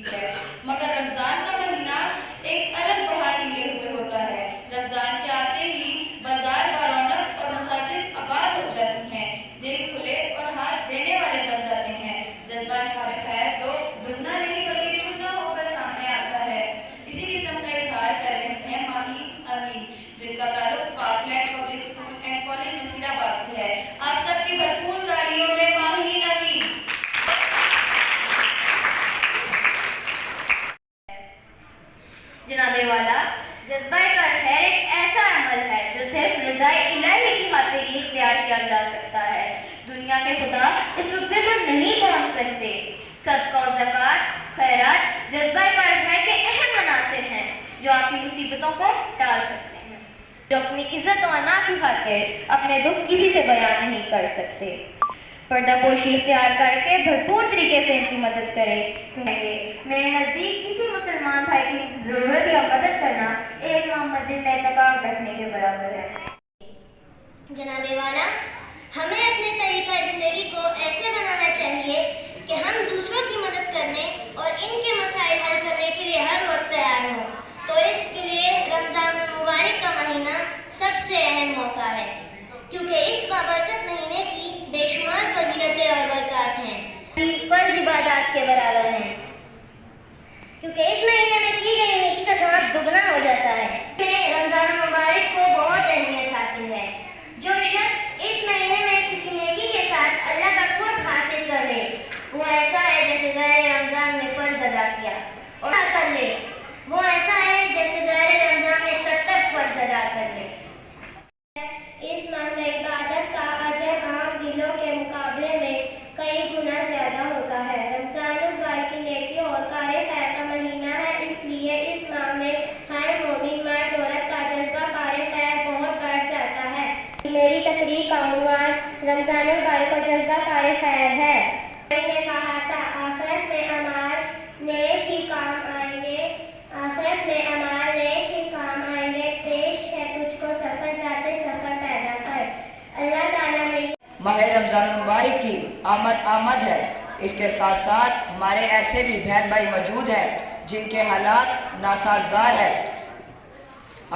होती है, मगर रमज़ान का महीना एक अलग बहार लिए हुए होता है। रमज़ान के आते ही बाजार रौनक और मसाजिद आबाद हो जाती हैं, दिल खुले और हाथ देने वाले बन जाते हैं। जज्बा खैर तो दुगना नहीं बल्कि चुगना होकर सामने आता है। इसी किस्म का इजहार कर रहे हैं माहीन अमीन, जिनका ताल्लुक parkland public school and college Nasirabad से है। आप सबकी भरपूर तालियों में माहीन अमीन। जनाबे वाला, जज्बा खैर एक ऐसा अमल है जो सिर्फ रज़ाए इलाही की खातिर ही इख्तियार किया जा सकता है। दुनिया के खुदा इस रुतबे पर नहीं पहुंच सकते। सदका और ज़कात, खैरात जज्बा खैर के अहम मनासिर हैं जो आपकी मुसीबतों को टाल सकते हैं, जो अपनी इज्जत और अना की खातिर अपने दुख किसी से बयान नहीं कर सकते। पर्दापोशी इख्तियार करके भरपूर तरीके से इनकी मदद करें, क्योंकि मेरे नज़दीक किसी मुसलमान भाई की ज़रूरत या मदद करना एक माह मस्जिद में एहतिकाफ रखने के बराबर है। जनाबे वाला, हमें अपने तरीक़ा ज़िंदगी को ऐसे बनाना चाहिए कि हम दूसरों की मदद करने और इनके मसाइल हल करने के लिए हर वक्त तैयार हों। तो इसके लिए रमज़ान मुबारक का महीना सबसे अहम मौका है, क्योंकि इस बाबरकत महीने की बेशुमार फजीलतें और बरकत हैं, फ़र्ज़ इबादत के बराबर हैं, क्योंकि इस महीने में की गई नेकी का सवाब दुगना हो जाता है। रमज़ान मुबारक को बहुत अहमियत हासिल है। जो शख्स इस महीने में किसी नेकी के साथ अल्लाह का कुर्ब हासिल कर ले, वो ऐसा है जैसे गैर रमज़ान में फ़र्ज़ अदा किया, और कर ले वो ऐसा है जैसे गैर रमज़ान में 70 फ़र्ज़ अदा कर ले। इस माह में इबादत का अजर आम दिनों के मुकाबले में कई गुना ज़्यादा होता है। रमज़ान मुबारक की नेकियों और कार्य खैर का महीना है, इसलिए इस माह में हर मोमिन मर्द औरत का जज्बा कार्य खैर बहुत बढ़ जाता है। मेरी तकरीर का उन्वान रमज़ान मुबारक और जज्बा कार्य खैर है। मैंने कहा था आखिरत में अमाल नेक ही काम आएंगे, आखिरत में अमाल नेक ही काम आएंगे। पेश है तुझको सफ़र जाते सफ़र पैदा कर। अल्लाह ताला ने माह रमज़ान मुबारक की आमद है। इसके साथ साथ हमारे ऐसे भी बहन भाई मौजूद हैं जिनके हालात नासाजगार है।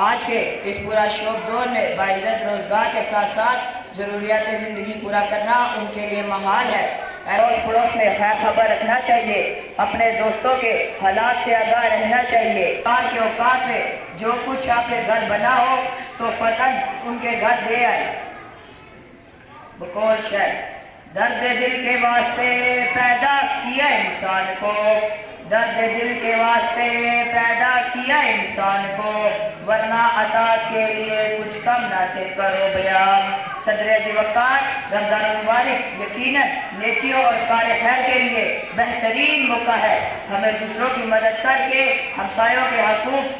आज के इस पूरा शोक दौर में बाइज़्ज़त रोज़गार के साथ साथ ज़रूरियात ज़िंदगी पूरा करना उनके लिए महाल है। अड़ोस पड़ोस में खैर खबर रखना चाहिए, अपने दोस्तों के हालात से आगाह रहना चाहिए। कार के औकात में जो कुछ आपके घर बना हो तो फतन उनके घर दे आए। बकौल शायर, दर्द दिल के वास्ते पैदा किया इंसान को, दर्द दिल के वास्ते पैदा किया इंसान को, वरना अता के लिए कुछ कम ना थे करो बयान। सदर दिवकार रमज़ान मुबारक यकीनन नेकियों और कार्य खैर के लिए बेहतरीन मौका है। हमें दूसरों की मदद करके हमसायों के हकूक़,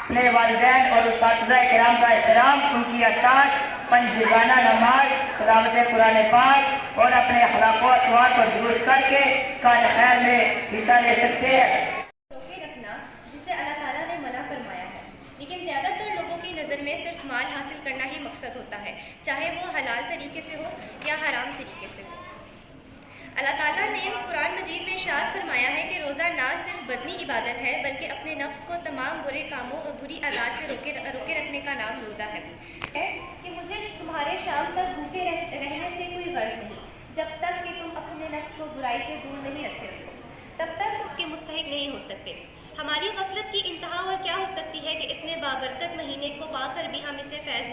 अपने वालिदैन और उस्ताद-ए किराम का एहतराम, उनकी अताअत, पंजगाना नमाज, तिलावत कुरान पाक और अपने अखलाक व अतवार को दुरुस्त करके कार्य खैर में हिस्सा ले सकते हैं। रोके रखना जिसे अल्लाह ताला ने मना फरमाया है, लेकिन ज़्यादातर लोगों की नज़र में सिर्फ माल हासिल करना ही मकसद होता है, चाहे वो हलाल तरीके से हो या हराम तरीके से हो। अल्लाह ताला ने कुरान मजीद में इरशाद फरमाया है कि रोज़ा ना सिर्फ बदनी इबादत है बल्कि अपने नफ्स को तमाम बुरे कामों और बुरी आदत से रोके रखने का नाम रोज़ा है कि मुझे तुम्हारे शाम तक भूखे रहने से कोई गर्ज नहीं, जब तक कि तुम अपने नफ्स को बुराई से दूर नहीं रखे रखो, तब तक उसके मुस्तहिक नहीं हो सकते। हमारी गफलत की इंतहा और क्या हो सकती है कि इतने बाबरकत महीने को पाकर भी हम इसे फैज़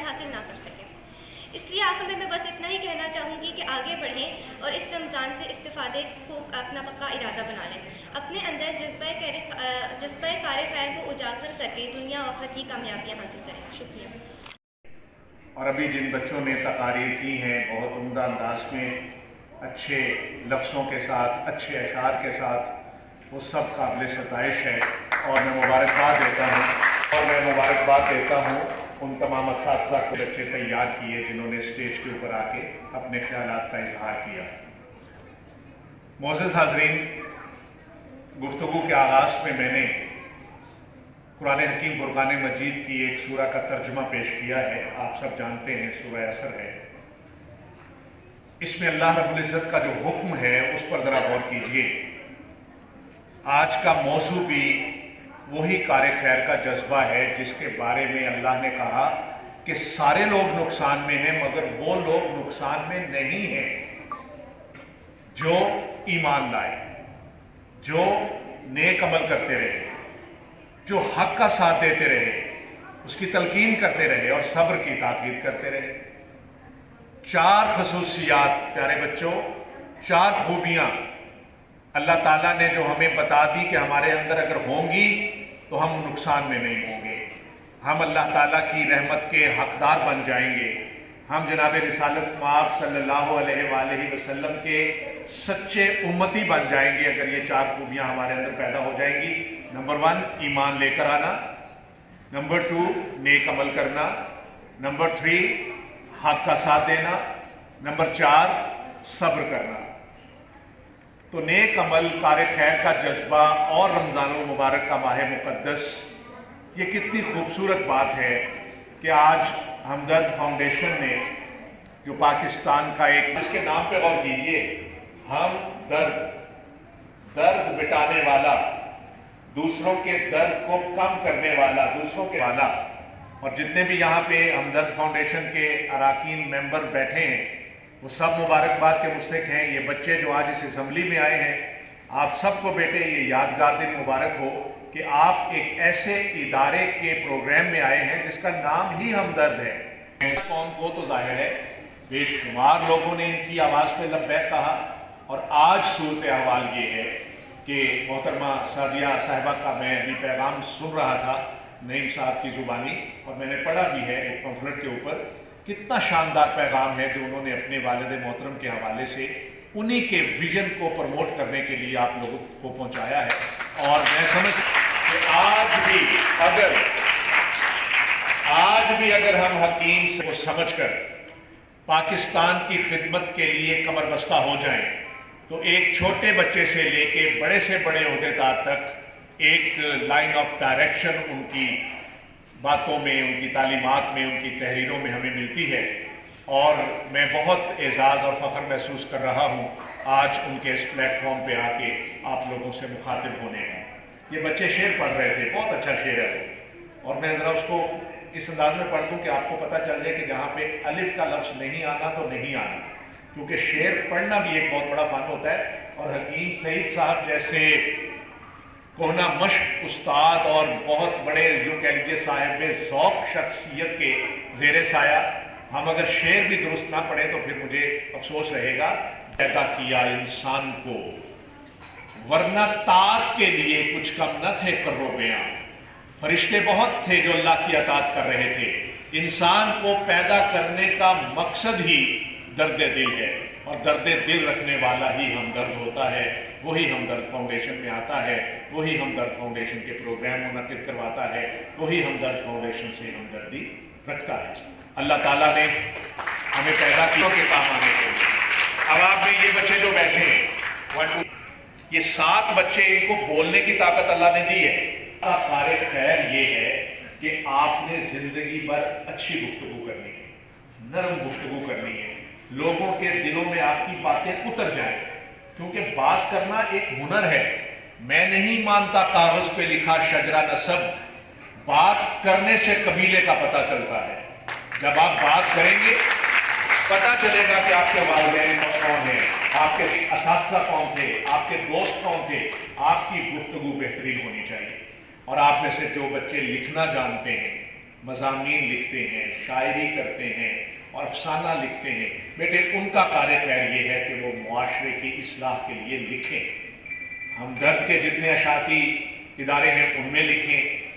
हासिल ना कर सकें। इसलिए आखिर में मैं बस इतना ही कहना चाहूँगी कि आगे बढ़ें और इस रमज़ान से इस्तिफ़ादे को अपना पक्का इरादा बना लें। अपने अंदर जज्बा कार्य खैर को उजागर करके दुनिया और आखिरत की कामयाबियाँ हासिल करें। शुक्रिया। और अभी जिन बच्चों ने तकारीर की हैं बहुत उम्दा अंदाज में, अच्छे लफ्ज़ों के साथ, अच्छे अशार के साथ, वो सब काबिल सताइश है और मैं मुबारकबाद देता हूँ उन तमाम असातिज़ा को बच्चे तैयार किए जिन्होंने स्टेज के ऊपर आके अपने ख्यालात का इजहार किया। मोअज़्ज़िज़ हाज़रीन, गुफ्तगू के आगाज़ में मैंने कुरान हकीम फुरक़ान मजीद की एक सूरा का तर्जुमा पेश किया है। आप सब जानते हैं सूरह असर है। इसमें अल्लाह रब्बुल इज़्ज़त का जो हुक्म है उस पर ज़रा गौर कीजिए। आज का मौजू भी वही कार खैर का जज्बा है जिसके बारे में अल्लाह ने कहा कि सारे लोग नुकसान में हैं मगर वो लोग नुकसान में नहीं हैं जो ईमान लाए, जो नेक अमल करते रहे, जो हक का साथ देते रहे, उसकी तलकीन करते रहे और सब्र की ताकीद करते रहे। 4 खसूसियात प्यारे बच्चों, 4 खूबियाँ अल्लाह ताला ने जो हमें बता दी कि हमारे अंदर अगर होंगी तो हम नुकसान में नहीं होंगे, हम अल्लाह ताला की रहमत के हकदार बन जाएंगे, हम जनाब रिसालत मआब सल्लल्लाहु अलैहि वसल्लम के सच्चे उम्मती बन जाएंगे अगर ये 4 खूबियाँ हमारे अंदर पैदा हो जाएंगी। नंबर 1 ईमान लेकर आना, नंबर 2 नेक अमल करना, नंबर 3 हक का साथ देना, नंबर 4 सब्र करना। तो नेक अमल, कार खैर का जज्बा और रमज़ानुल मुबारक का माह मुक़द्दस, ये कितनी खूबसूरत बात है कि आज हमदर्द फाउंडेशन ने जो पाकिस्तान का एक, इसके नाम पे गौर कीजिए, हम दर्द मिटाने वाला, दूसरों के दर्द को कम करने वाला, दूसरों के वाला। और जितने भी यहाँ पे हमदर्द फाउंडेशन के अराकीन मेंबर बैठे हैं वो सब मुबारकबाद के मुस्तहिक हैं। ये बच्चे जो आज इस असम्बली में आए हैं, आप सबको बेटे ये यादगार दिन मुबारक हो कि आप एक ऐसे इदारे के प्रोग्राम में आए हैं जिसका नाम ही हमदर्द है। इस कौम को तो जाहिर है बेशुमार लोगों ने इनकी आवाज़ पे लब्बैक कहा और आज सूरत अहवाल ये है कि मोहतरमा सादिया साहिबा का मैं अभी पैगाम सुन रहा था नईम साहब की ज़ुबानी और मैंने पढ़ा भी है एक पम्फलेट के ऊपर। कितना शानदार पैगाम है जो उन्होंने अपने वालिद मोहतरम के हवाले से उन्हीं के विजन को प्रमोट करने के लिए आप लोगों को पहुंचाया है। और मैं समझ कि आज भी अगर हम हकीम से वो समझ कर पाकिस्तान की खिदमत के लिए कमर बस्ता हो जाएं तो एक छोटे बच्चे से लेके बड़े से बड़े ओहदेदार तक एक लाइन ऑफ डायरेक्शन उनकी बातों में, उनकी तालीमात में, उनकी तहरीरों में हमें मिलती है। और मैं बहुत एजाज़ और फ़ख्र महसूस कर रहा हूँ आज उनके इस प्लेटफॉर्म पे आके आप लोगों से मुखातिब होने का। ये बच्चे शेर पढ़ रहे थे, बहुत अच्छा शेर है और मैं ज़रा उसको इस अंदाज में पढ़ दूँ कि आपको पता चल जाए कि जहाँ पे अलिफ का लफ्ज़ नहीं आना तो नहीं आना, क्योंकि शेर पढ़ना भी एक बहुत बड़ा फ़न होता है। और हकीम सईद साहब जैसे कोहना मश्क उस्ताद और बहुत बड़े जो कह लीजिए साहिब ज़ौक़ शख्सियत के ज़ेरे साया हम अगर शेर भी दुरुस्त ना पढ़े तो फिर मुझे अफसोस रहेगा। पैदा किया इंसान को वरना तात के लिए कुछ कम न थे करो बयां, फरिश्ते बहुत थे जो अल्लाह की अतात कर रहे थे। इंसान को पैदा करने का मकसद ही दर्द दिल है और दर्द दिल रखने वाला ही हमदर्द होता है। वही हमदर्द फाउंडेशन में आता है, वही हमदर्द फाउंडेशन के प्रोग्राम मुनक़िद करवाता है, वही हमदर्द फाउंडेशन से हमदर्दी रखता है। अल्लाह ताला ने हमें पैदा किया के काम आने के लिए। अब आप में ये बच्चे जो बैठे हैं, ये 7 बच्चे, इनको बोलने की ताकत अल्लाह ने दी है। कार खैर ये है कि आपने ज़िंदगी भर अच्छी गुफ्तगू करनी है, नरम गुफ्तगू करनी है, लोगों के दिलों में आपकी बातें उतर जाएं, क्योंकि बात करना एक हुनर है। मैं नहीं मानता कागज पे लिखा शजरा नसब, बात करने से कबीले का पता चलता है। जब आप बात करेंगे पता चलेगा कि आपके वालिदैन कौन है, आपके असातिज़ा कौन थे, आपके दोस्त कौन थे। आपकी गुफ्तगू बेहतरीन होनी चाहिए। और आप में से जो बच्चे लिखना जानते हैं, मज़ामीन लिखते हैं, शायरी करते हैं और अफसाना लिखते हैं, बेटे उनका कार्य खैर ये है कि वो मुआशरे की इस्लाह के लिए लिखें। हमदर्द के जितने अशाती इदारे हैं उनमें लिखें,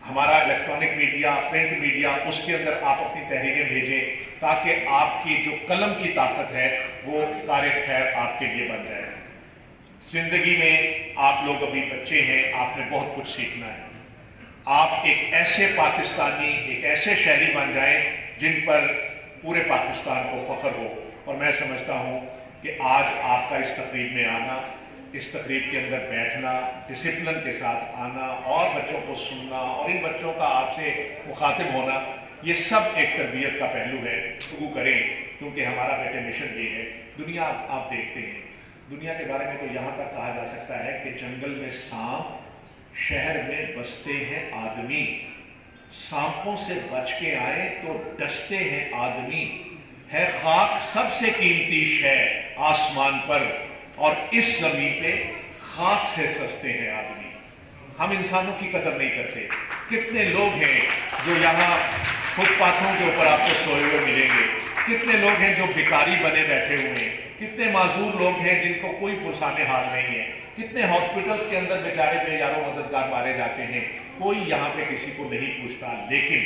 हमारा इलेक्ट्रॉनिक मीडिया, प्रिंट मीडिया, उसके अंदर आप अपनी तहरीरें भेजें ताकि आपकी जो कलम की ताकत है वो कार्य खैर आपके लिए बन जाए। ज़िंदगी में आप लोग अभी बच्चे हैं, आपने बहुत कुछ सीखना है। आप एक ऐसे पाकिस्तानी, एक ऐसे शहरी बन जाएं जिन पर पूरे पाकिस्तान को फ़ख्र हो। और मैं समझता हूँ कि आज आपका इस तकरीब में आना, इस तकरीब के अंदर बैठना, डिसिप्लिन के साथ आना और बच्चों को सुनना और इन बच्चों का आपसे मुखातिब होना, ये सब एक तरबियत का पहलू है। गुफ्तगू करें, क्योंकि हमारा बेटे मिशन ये है। दुनिया आप देखते हैं दुनिया के बारे में तो यहाँ तक कहा जा सकता है कि जंगल में सांप, शहर में बसते हैं आदमी। सांपों से बच के आए तो डसते हैं आदमी। है खाक सबसे कीमती शय आसमान पर, और इस जमीन पे खाक से सस्ते हैं आदमी। हम इंसानों की कदर नहीं करते। कितने लोग हैं जो यहाँ फुटपाथों के ऊपर आपको सोए हुए मिलेंगे, कितने लोग हैं जो भिखारी बने बैठे हुए हैं, कितने माजूर लोग हैं जिनको कोई पुरसाने हाल नहीं है, कितने हॉस्पिटल्स के अंदर बेचारे बेयारों मददगार मारे जाते हैं, कोई यहाँ पे किसी को नहीं पूछता। लेकिन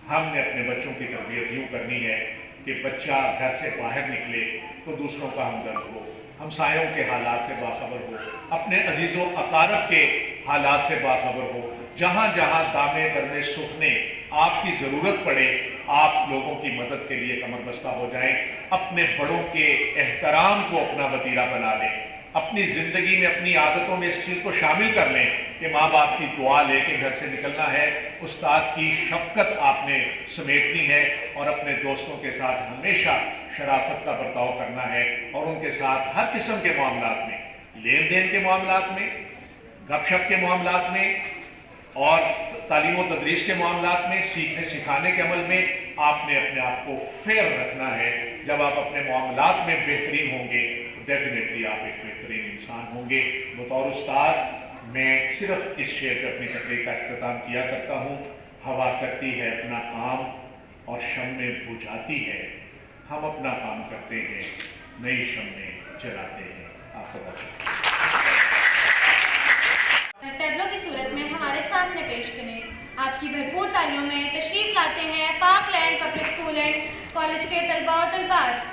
हमने अपने बच्चों की तरबियत यूँ करनी है कि बच्चा घर से बाहर निकले तो दूसरों का हमदर्द हो, हमसायों के हालात से बाखबर हो, अपने अजीज़ों अकारब के हालात से बाखबर हो। जहाँ जहाँ दामे दरने सुखने आपकी ज़रूरत पड़े, आप लोगों की मदद के लिए कमर बस्ता हो जाएं। अपने बड़ों के एहतराम को अपना वतीरा बना लें। अपनी ज़िंदगी में, अपनी आदतों में इस चीज़ को शामिल कर लें कि माँ बाप की दुआ लेके घर से निकलना है, उस्ताद की शफकत आपने समेटनी है, और अपने दोस्तों के साथ हमेशा शराफत का बर्ताव करना है, और उनके साथ हर किस्म के मामलात में, लेन देन के मामलात में, गपशप के मामलात में, और तालीम व तदरीस के मामलात में, सीखने सिखाने के अमल में आपने अपने आप को फेयर रखना है। जब आप अपने मामलात में बेहतरीन होंगे तो डेफिनेटली आप एक बेहतरीन इंसान होंगे। बतौर उस्ताद मैं सिर्फ इस शेर पर अपनी तकरीर का अख्तिताम किया करता हूँ। हवा करती है अपना काम और शम्में बुझाती है, हम अपना काम करते हैं, नई शम्में जलाते हैं। आपको बहुत शुक्रिया। टैबलो की सूरत में हमारे सामने पेश करें। आपकी भरपूर तालियों में तशरीफ लाते हैं Parkland public school and college के तलबा और तलबात।